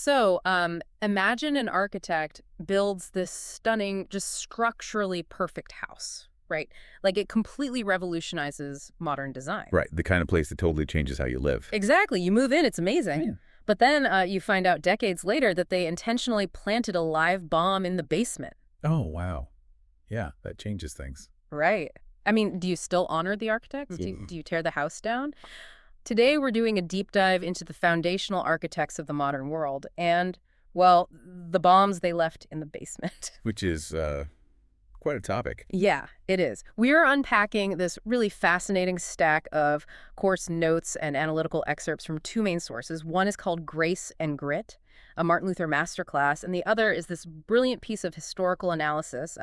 So, imagine an architect builds this stunning, just structurally perfect house, right? Like it completely revolutionizes modern design. Right, the kind of place that totally changes how you live. Exactly. You move in, it's amazing. Yeah. But then you find out decades later that they intentionally planted a live bomb in the basement. Oh, wow. Yeah, that changes things. Right. I mean, do you still honor the architects? Do you tear the house down? Today, we're doing a deep dive into the foundational architects of the modern world and, well, the bombs they left in the basement. Which is quite a topic. Yeah, it is. We're unpacking this really fascinating stack of course notes and analytical excerpts from two main sources. One is called Grace and Grit, a Martin Luther masterclass, and the other is this brilliant piece of historical analysis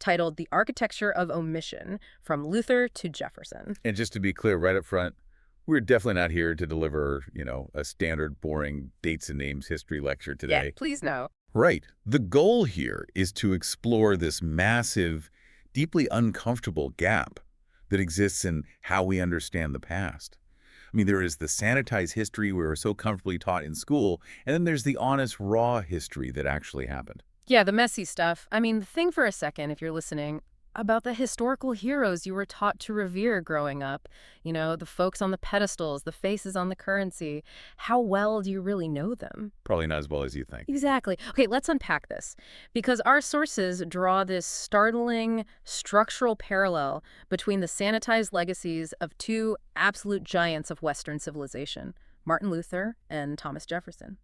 titled The Architecture of Omission, From Luther to Jefferson. And just to be clear right up front, we're definitely not here to deliver, a standard, boring dates and names history lecture today. Yeah, please no. Right. The goal here is to explore this massive, deeply uncomfortable gap that exists in how we understand the past. I mean, there is the sanitized history we were so comfortably taught in school, and then there's the honest, raw history that actually happened. Yeah, the messy stuff. I mean, think for a second, if you're listening, about the historical heroes you were taught to revere growing up. You know, the folks on the pedestals, the faces on the currency. How well do you really know them? Probably not as well as you think. Exactly. Okay, let's unpack this. Because our sources draw this startling structural parallel between the sanitized legacies of two absolute giants of Western civilization, Martin Luther and Thomas Jefferson.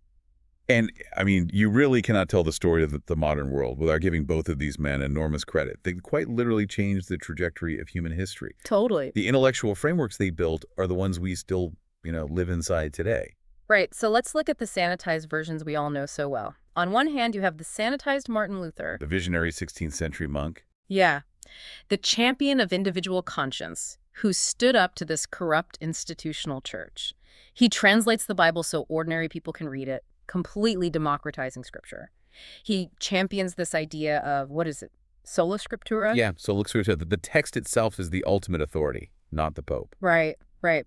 And, I mean, you really cannot tell the story of the modern world without giving both of these men enormous credit. They quite literally changed the trajectory of human history. Totally. The intellectual frameworks they built are the ones we still, live inside today. Right, so let's look at the sanitized versions we all know so well. On one hand, you have the sanitized Martin Luther. The visionary 16th century monk. Yeah, the champion of individual conscience, who stood up to this corrupt institutional church. He translates the Bible so ordinary people can read it, completely democratizing scripture. He champions this idea of, what is it, sola scriptura? Yeah, sola scriptura. The text itself is the ultimate authority, not the Pope. Right, right.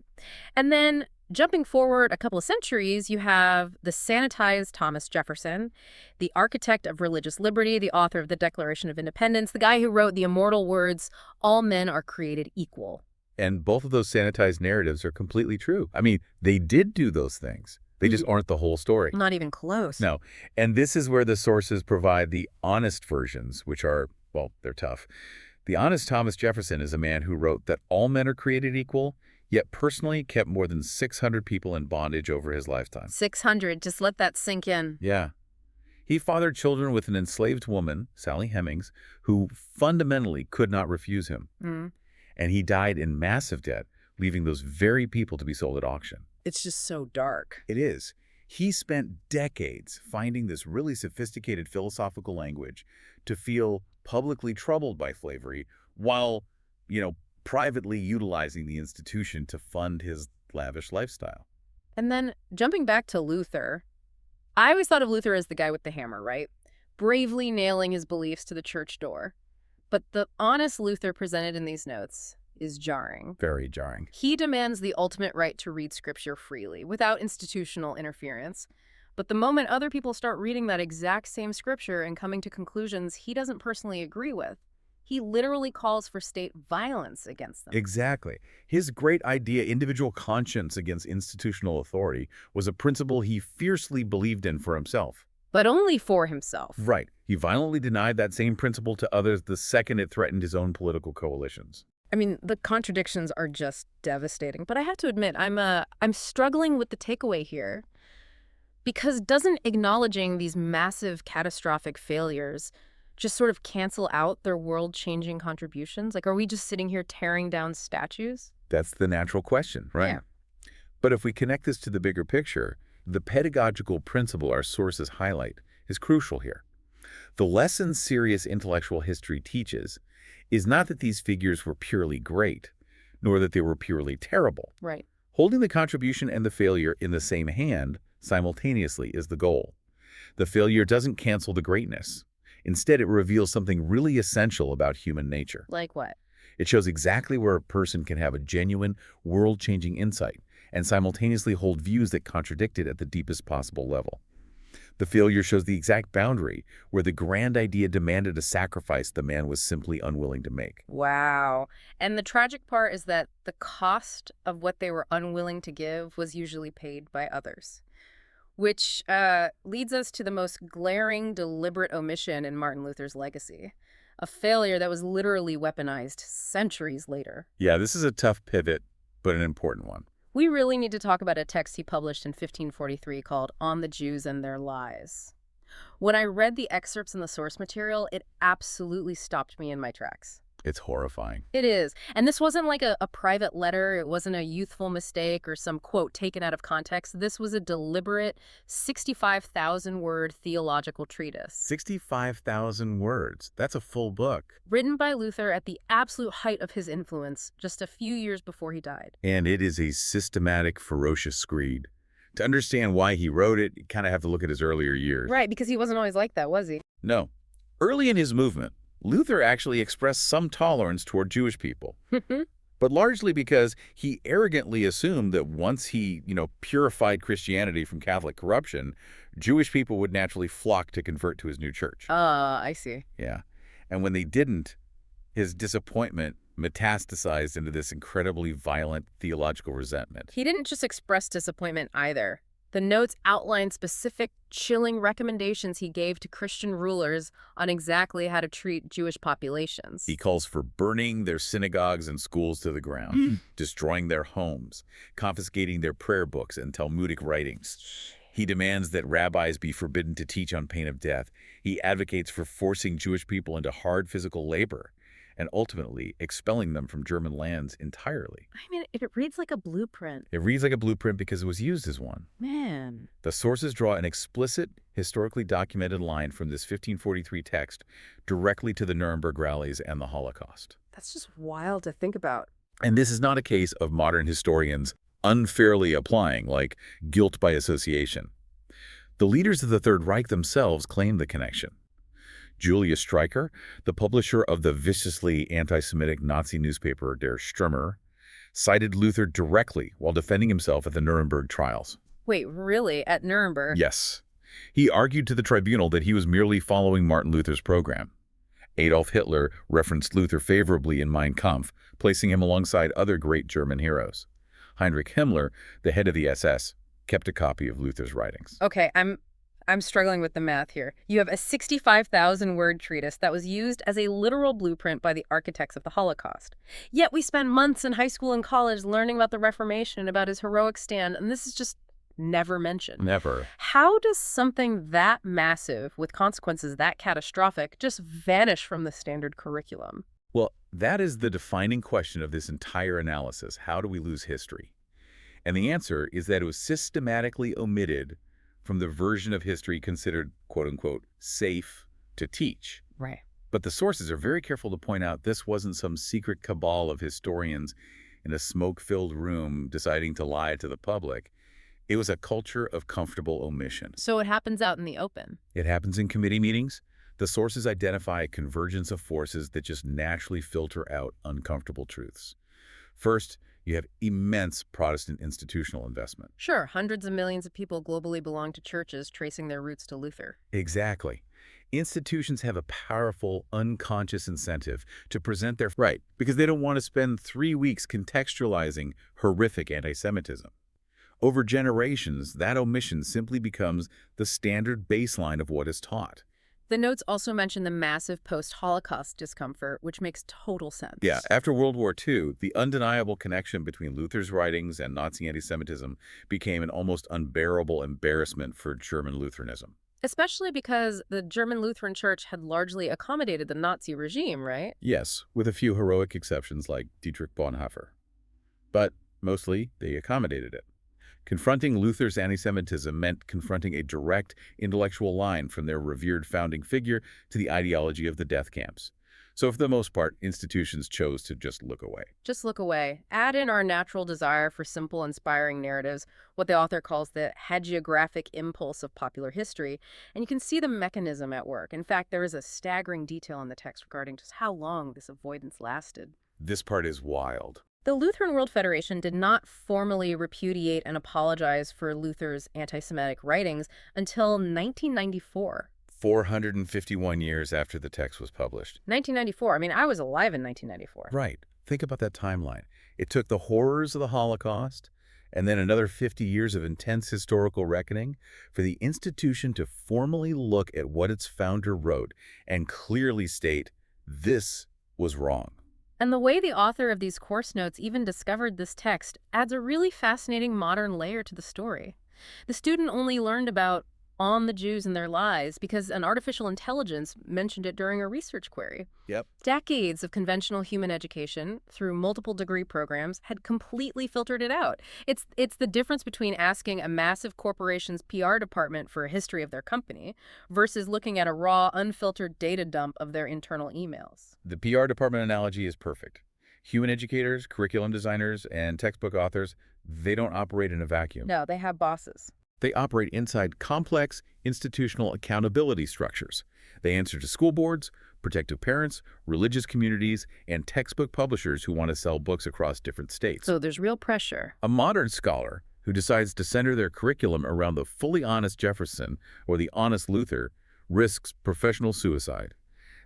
And then jumping forward a couple of centuries, you have the sanitized Thomas Jefferson, the architect of religious liberty, the author of the Declaration of Independence, the guy who wrote the immortal words, "All men are created equal." And both of those sanitized narratives are completely true. I mean, they did do those things. They just aren't the whole story. Not even close. No. And this is where the sources provide the honest versions, which are, well, they're tough. The honest Thomas Jefferson is a man who wrote that all men are created equal, yet personally kept more than 600 people in bondage over his lifetime. 600, just let that sink in. Yeah. He fathered children with an enslaved woman, Sally Hemings, who fundamentally could not refuse him. And he died in massive debt, leaving those very people to be sold at auction. It's just so dark. It is. He spent decades finding this really sophisticated philosophical language to feel publicly troubled by slavery while, privately utilizing the institution to fund his lavish lifestyle. And then jumping back to Luther, I always thought of Luther as the guy with the hammer, right? Bravely nailing his beliefs to the church door. But the honest Luther presented in these notes is jarring. Very jarring. He demands the ultimate right to read scripture freely, without institutional interference. But the moment other people start reading that exact same scripture and coming to conclusions he doesn't personally agree with, he literally calls for state violence against them. Exactly. His great idea, individual conscience against institutional authority, was a principle he fiercely believed in for himself. But only for himself. Right. He violently denied that same principle to others the second it threatened his own political coalitions. I mean, the contradictions are just devastating. But I have to admit, I'm struggling with the takeaway here. Because doesn't acknowledging these massive catastrophic failures just sort of cancel out their world-changing contributions? Like, are we just sitting here tearing down statues? That's the natural question, right? Yeah. But if we connect this to the bigger picture, the pedagogical principle our sources highlight is crucial here. The lesson serious intellectual history teaches is not that these figures were purely great, nor that they were purely terrible. Right. Holding the contribution and the failure in the same hand simultaneously is the goal. The failure doesn't cancel the greatness. Instead, it reveals something really essential about human nature. Like what? It shows exactly where a person can have a genuine, world-changing insight and simultaneously hold views that contradict it at the deepest possible level. The failure shows the exact boundary where the grand idea demanded a sacrifice the man was simply unwilling to make. Wow. And the tragic part is that the cost of what they were unwilling to give was usually paid by others. Which leads us to the most glaring, deliberate omission in Martin Luther's legacy. A failure that was literally weaponized centuries later. Yeah, this is a tough pivot, but an important one. We really need to talk about a text he published in 1543 called On the Jews and Their Lies. When I read the excerpts in the source material, it absolutely stopped me in my tracks. It's horrifying. It is. And this wasn't like a private letter. It wasn't a youthful mistake or some quote taken out of context. This was a deliberate 65,000-word theological treatise. 65,000 words. That's a full book. Written by Luther at the absolute height of his influence, just a few years before he died. And it is a systematic, ferocious screed. To understand why he wrote it, you kind of have to look at his earlier years. Right, because he wasn't always like that, was he? No. Early in his movement, Luther actually expressed some tolerance toward Jewish people, but largely because he arrogantly assumed that once he, purified Christianity from Catholic corruption, Jewish people would naturally flock to convert to his new church. I see. Yeah. And when they didn't, his disappointment metastasized into this incredibly violent theological resentment. He didn't just express disappointment either. The notes outline specific, chilling recommendations he gave to Christian rulers on exactly how to treat Jewish populations. He calls for burning their synagogues and schools to the ground, destroying their homes, confiscating their prayer books and Talmudic writings. He demands that rabbis be forbidden to teach on pain of death. He advocates for forcing Jewish people into hard physical labor and ultimately expelling them from German lands entirely. I mean, it reads like a blueprint. It reads like a blueprint because it was used as one. Man. The sources draw an explicit, historically documented line from this 1543 text directly to the Nuremberg rallies and the Holocaust. That's just wild to think about. And this is not a case of modern historians unfairly applying, like guilt by association. The leaders of the Third Reich themselves claim the connection. Julius Streicher, the publisher of the viciously anti-Semitic Nazi newspaper Der Stürmer, cited Luther directly while defending himself at the Nuremberg trials. Wait, really? At Nuremberg? Yes. He argued to the tribunal that he was merely following Martin Luther's program. Adolf Hitler referenced Luther favorably in Mein Kampf, placing him alongside other great German heroes. Heinrich Himmler, the head of the SS, kept a copy of Luther's writings. Okay, I'm struggling with the math here. You have a 65,000-word treatise that was used as a literal blueprint by the architects of the Holocaust. Yet we spend months in high school and college learning about the Reformation and about his heroic stand, and this is just never mentioned. Never. How does something that massive, with consequences that catastrophic, just vanish from the standard curriculum? Well, that is the defining question of this entire analysis. How do we lose history? And the answer is that it was systematically omitted from the version of history considered, quote-unquote, safe to teach. Right. But the sources are very careful to point out this wasn't some secret cabal of historians in a smoke-filled room deciding to lie to the public. It was a culture of comfortable omission. So it happens out in the open. It happens in committee meetings. The sources identify a convergence of forces that just naturally filter out uncomfortable truths. First, you have immense Protestant institutional investment. Sure, hundreds of millions of people globally belong to churches tracing their roots to Luther. Exactly. Institutions have a powerful, unconscious incentive to present their right because they don't want to spend 3 weeks contextualizing horrific anti-Semitism. Over generations, that omission simply becomes the standard baseline of what is taught. The notes also mention the massive post-Holocaust discomfort, which makes total sense. Yeah, after World War II, the undeniable connection between Luther's writings and Nazi anti-Semitism became an almost unbearable embarrassment for German Lutheranism. Especially because the German Lutheran Church had largely accommodated the Nazi regime, right? Yes, with a few heroic exceptions like Dietrich Bonhoeffer. But mostly, they accommodated it. Confronting Luther's anti-Semitism meant confronting a direct intellectual line from their revered founding figure to the ideology of the death camps. So for the most part, institutions chose to just look away. Just look away. Add in our natural desire for simple, inspiring narratives, what the author calls the hagiographic impulse of popular history, and you can see the mechanism at work. In fact, there is a staggering detail in the text regarding just how long this avoidance lasted. This part is wild. The Lutheran World Federation did not formally repudiate and apologize for Luther's anti-Semitic writings until 1994. 451 years after the text was published. 1994. I mean, I was alive in 1994. Right. Think about that timeline. It took the horrors of the Holocaust and then another 50 years of intense historical reckoning for the institution to formally look at what its founder wrote and clearly state this was wrong. And the way the author of these course notes even discovered this text adds a really fascinating modern layer to the story. The student only learned about on the Jews and their lies because an artificial intelligence mentioned it during a research query. Yep. Decades of conventional human education through multiple degree programs had completely filtered it out. It's the difference between asking a massive corporation's PR department for a history of their company versus looking at a raw, unfiltered data dump of their internal emails. The PR department analogy is perfect. Human educators, curriculum designers, and textbook authors, they don't operate in a vacuum. No, they have bosses. They operate inside complex institutional accountability structures. They answer to school boards, protective parents, religious communities, and textbook publishers who want to sell books across different states. So there's real pressure. A modern scholar who decides to center their curriculum around the fully honest Jefferson or the honest Luther risks professional suicide.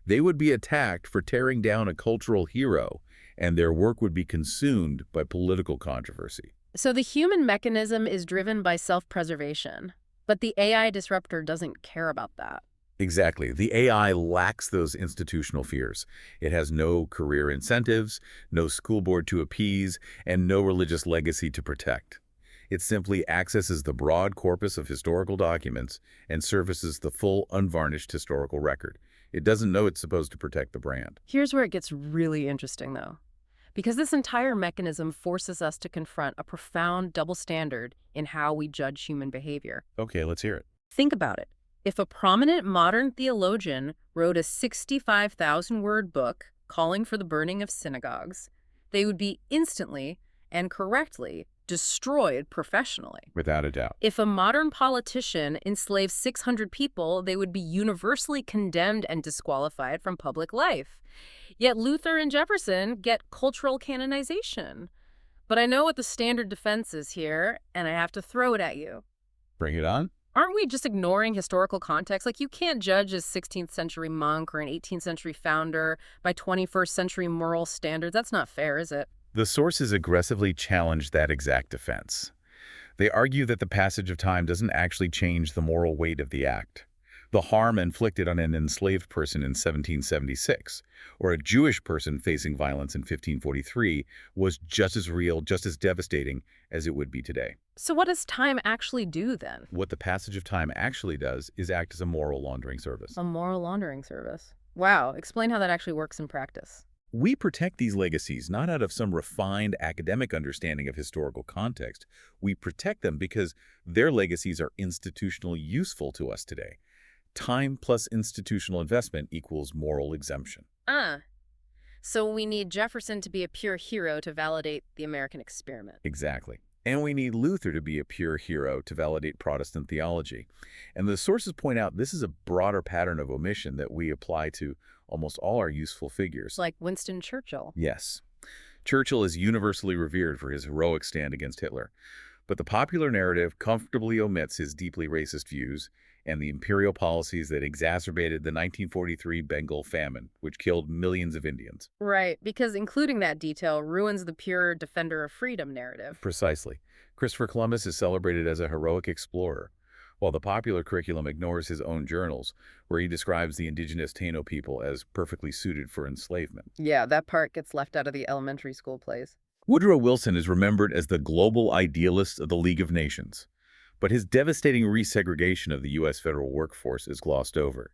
They would be attacked for tearing down a cultural hero, and their work would be consumed by political controversy. So the human mechanism is driven by self-preservation, but the AI disruptor doesn't care about that. Exactly. The AI lacks those institutional fears. It has no career incentives, no school board to appease, and no religious legacy to protect. It simply accesses the broad corpus of historical documents and services the full, unvarnished historical record. It doesn't know it's supposed to protect the brand. Here's where it gets really interesting, though. Because this entire mechanism forces us to confront a profound double standard in how we judge human behavior. Okay, let's hear it. Think about it. If a prominent modern theologian wrote a 65,000-word book calling for the burning of synagogues, they would be instantly and correctly destroyed professionally. Without a doubt. If a modern politician enslaved 600 people, they would be universally condemned and disqualified from public life. Yet Luther and Jefferson get cultural canonization. But I know what the standard defense is here, and I have to throw it at you. Bring it on. Aren't we just ignoring historical context? Like, you can't judge a 16th century monk or an 18th century founder by 21st century moral standards. That's not fair, is it? The sources aggressively challenge that exact defense. They argue that the passage of time doesn't actually change the moral weight of the act. The harm inflicted on an enslaved person in 1776 or a Jewish person facing violence in 1543 was just as real, just as devastating as it would be today. So what does time actually do then? What the passage of time actually does is act as a moral laundering service. A moral laundering service. Wow. Explain how that actually works in practice. We protect these legacies not out of some refined academic understanding of historical context. We protect them because their legacies are institutionally useful to us today. Time plus institutional investment equals moral exemption. So we need Jefferson to be a pure hero to validate the American experiment. Exactly. And we need Luther to be a pure hero to validate Protestant theology. And the sources point out this is a broader pattern of omission that we apply to almost all our useful figures. Like Winston Churchill. Yes. Churchill is universally revered for his heroic stand against Hitler. But the popular narrative comfortably omits his deeply racist views and the imperial policies that exacerbated the 1943 Bengal famine, which killed millions of Indians. Right, because including that detail ruins the pure defender of freedom narrative. Precisely. Christopher Columbus is celebrated as a heroic explorer, while the popular curriculum ignores his own journals, where he describes the indigenous Taino people as perfectly suited for enslavement. Yeah, that part gets left out of the elementary school plays. Woodrow Wilson is remembered as the global idealist of the League of Nations, but his devastating resegregation of the U.S. federal workforce is glossed over.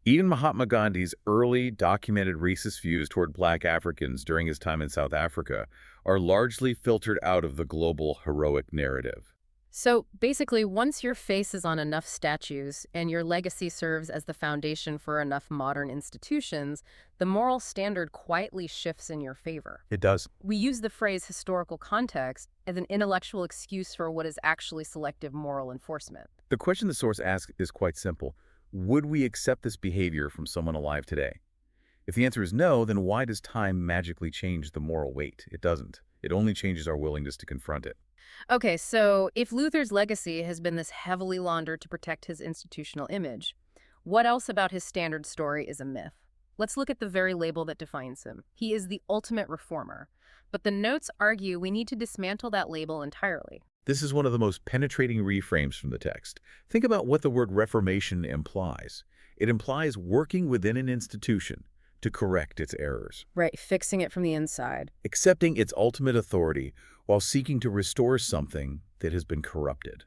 Even Mahatma Gandhi's early documented racist views toward Black Africans during his time in South Africa are largely filtered out of the global heroic narrative. So basically, once your face is on enough statues and your legacy serves as the foundation for enough modern institutions, the moral standard quietly shifts in your favor. It does. We use the phrase historical context as an intellectual excuse for what is actually selective moral enforcement. The question the source asks is quite simple. Would we accept this behavior from someone alive today? If the answer is no, then why does time magically change the moral weight? It doesn't. It only changes our willingness to confront it. Okay, so if Luther's legacy has been this heavily laundered to protect his institutional image, what else about his standard story is a myth? Let's look at the very label that defines him. He is the ultimate reformer. But the notes argue we need to dismantle that label entirely. This is one of the most penetrating reframes from the text. Think about what the word reformation implies. It implies working within an institution to correct its errors, Right, fixing it from the inside. accepting its ultimate authority while seeking to restore something that has been corrupted.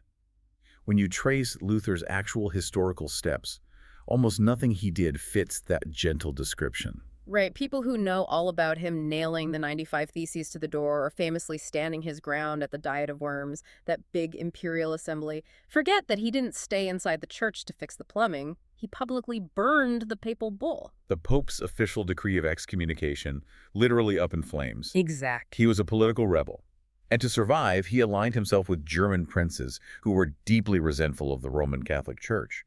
When you trace Luther's actual historical steps, almost nothing he did fits that gentle description. Right, people who know all about him nailing the 95 Theses to the door or famously standing his ground at the Diet of Worms, that big imperial assembly, forget that he didn't stay inside the church to fix the plumbing. He publicly burned the papal bull. The Pope's official decree of excommunication, literally up in flames. Exact. He was a political rebel. And to survive, he aligned himself with German princes who were deeply resentful of the Roman Catholic Church.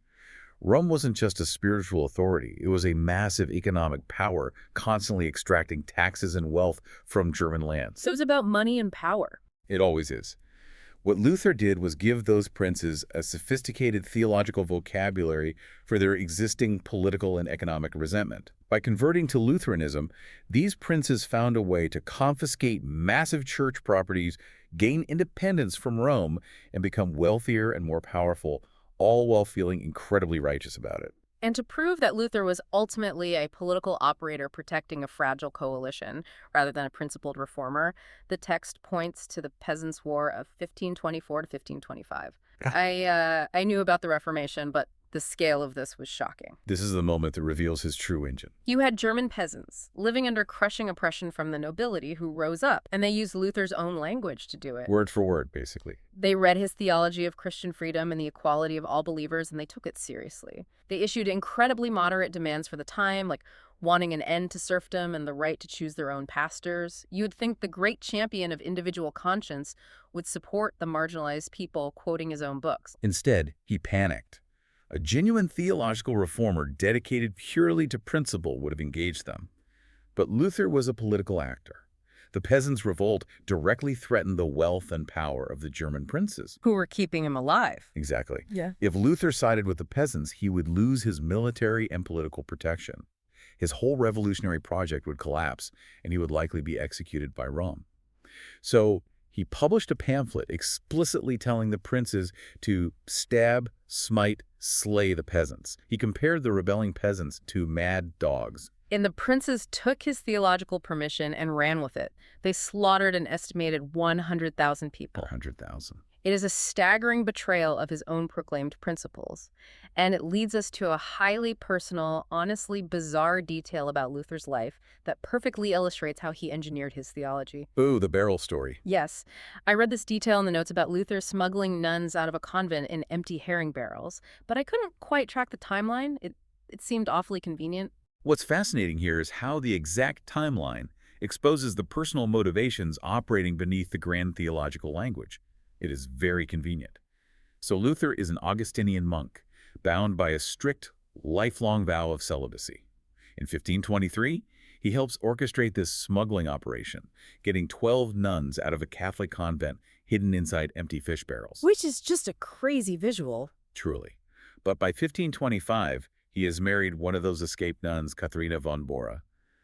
Rome wasn't just a spiritual authority, it was a massive economic power, constantly extracting taxes and wealth from German lands. So it's about money and power. It always is. What Luther did was give those princes a sophisticated theological vocabulary for their existing political and economic resentment. By converting to Lutheranism, these princes found a way to confiscate massive church properties, gain independence from Rome, and become wealthier and more powerful, all while feeling incredibly righteous about it. And to prove that Luther was ultimately a political operator protecting a fragile coalition rather than a principled reformer, the text points to the Peasants' War of 1524 to 1525. I knew about the Reformation, but the scale of this was shocking. This is the moment that reveals his true engine. You had German peasants living under crushing oppression from the nobility who rose up, and they used Luther's own language to do it. Word for word, basically. They read his theology of Christian freedom and the equality of all believers, and they took it seriously. They issued incredibly moderate demands for the time, like wanting an end to serfdom and the right to choose their own pastors. You would think the great champion of individual conscience would support the marginalized people, quoting his own books. Instead, he panicked. A genuine theological reformer dedicated purely to principle would have engaged them. But Luther was a political actor. The peasants' revolt directly threatened the wealth and power of the German princes. Who were keeping him alive. Exactly. Yeah. If Luther sided with the peasants, he would lose his military and political protection. His whole revolutionary project would collapse, and he would likely be executed by Rome. So he published a pamphlet explicitly telling the princes to stab, smite, slay the peasants. He compared the rebelling peasants to mad dogs. And the princes took his theological permission and ran with it. They slaughtered an estimated 100,000 people. 100,000. It is a staggering betrayal of his own proclaimed principles. And it leads us to a highly personal, honestly bizarre detail about Luther's life that perfectly illustrates how he engineered his theology. Ooh, the barrel story. Yes, I read this detail in the notes about Luther smuggling nuns out of a convent in empty herring barrels, but I couldn't quite track the timeline. It seemed awfully convenient. What's fascinating here is how the exact timeline exposes the personal motivations operating beneath the grand theological language. It is very convenient. So Luther is an Augustinian monk, bound by a strict, lifelong vow of celibacy. In 1523, he helps orchestrate this smuggling operation, getting 12 nuns out of a Catholic convent hidden inside empty fish barrels. Which is just a crazy visual. Truly. But by 1525, he has married one of those escaped nuns, Katharina von Bora.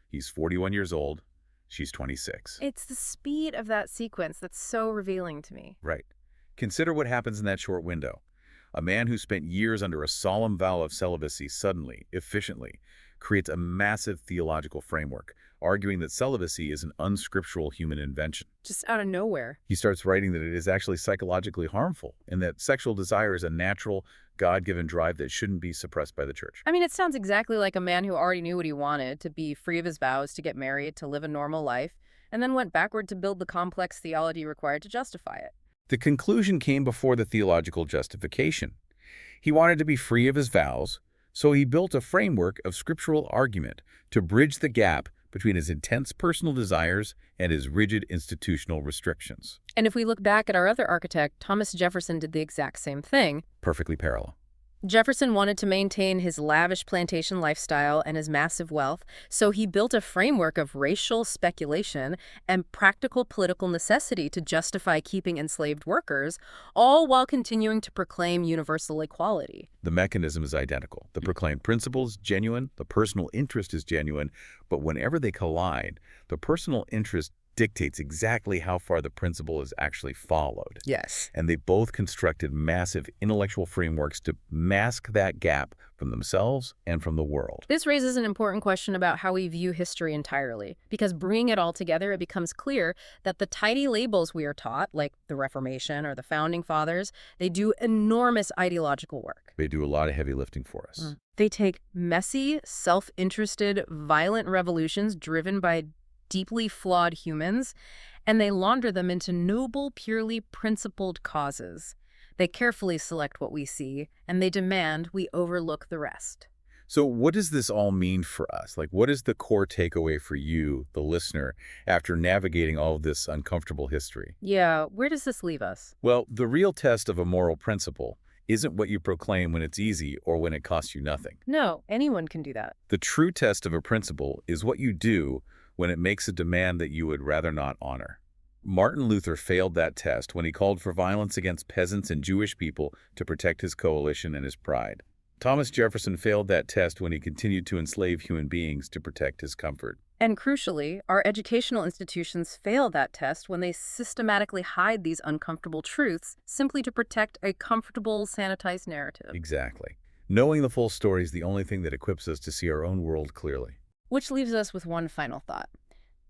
He's 41 years old. She's 26. It's the speed of that sequence that's so revealing to me. Right. Consider what happens in that short window. A man who spent years under a solemn vow of celibacy suddenly, efficiently, creates a massive theological framework, arguing that celibacy is an unscriptural human invention. Just out of nowhere. He starts writing that it is actually psychologically harmful and that sexual desire is a natural, God-given drive that shouldn't be suppressed by the church. I mean, it sounds exactly like a man who already knew what he wanted, to be free of his vows, to get married, to live a normal life, and then went backward to build the complex theology required to justify it. The conclusion came before the theological justification. He wanted to be free of his vows, so he built a framework of scriptural argument to bridge the gap between his intense personal desires and his rigid institutional restrictions. And if we look back at our other architect, Thomas Jefferson did the exact same thing. Perfectly parallel. Jefferson wanted to maintain his lavish plantation lifestyle and his massive wealth, so he built a framework of racial speculation and practical political necessity to justify keeping enslaved workers, all while continuing to proclaim universal equality. The mechanism is identical. The proclaimed principle is genuine, the personal interest is genuine, but whenever they collide, the personal interest dictates exactly how far the principle is actually followed. Yes. And they both constructed massive intellectual frameworks to mask that gap from themselves and from the world. This raises an important question about how we view history entirely, because bringing it all together, it becomes clear that the tidy labels we are taught, like the Reformation or the Founding Fathers, they do enormous ideological work. They do a lot of heavy lifting for us. They take messy, self-interested, violent revolutions driven by deeply flawed humans, and they launder them into noble, purely principled causes. They carefully select what we see, and they demand we overlook the rest. So what does this all mean for us? Like, what is the core takeaway for you, the listener, after navigating all of this uncomfortable history? Yeah, where does this leave us? Well, the real test of a moral principle isn't what you proclaim when it's easy or when it costs you nothing. No, anyone can do that. The true test of a principle is what you do when it makes a demand that you would rather not honor. Martin Luther failed that test when he called for violence against peasants and Jewish people to protect his coalition and his pride. Thomas Jefferson failed that test when he continued to enslave human beings to protect his comfort. And crucially, our educational institutions fail that test when they systematically hide these uncomfortable truths simply to protect a comfortable, sanitized narrative. Exactly. Knowing the full story is the only thing that equips us to see our own world clearly. Which leaves us with one final thought.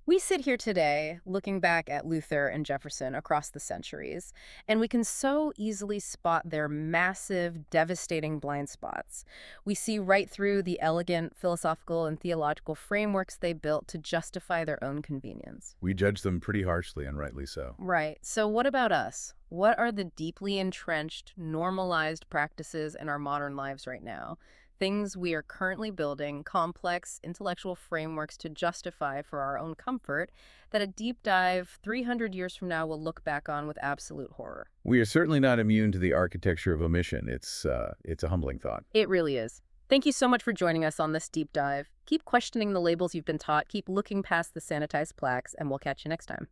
We sit here today looking back at Luther and Jefferson across the centuries, and we can so easily spot their massive, devastating blind spots. We see right through the elegant philosophical and theological frameworks they built to justify their own convenience. We judge them pretty harshly, and rightly so. Right. So what about us? What are the deeply entrenched, normalized practices in our modern lives right now? Things we are currently building complex intellectual frameworks to justify for our own comfort that a deep dive 300 years from now will look back on with absolute horror. We are certainly not immune to the architecture of omission. It's a humbling thought. It really is. Thank you so much for joining us on this deep dive. Keep questioning the labels you've been taught, keep looking past the sanitized plaques, and we'll catch you next time.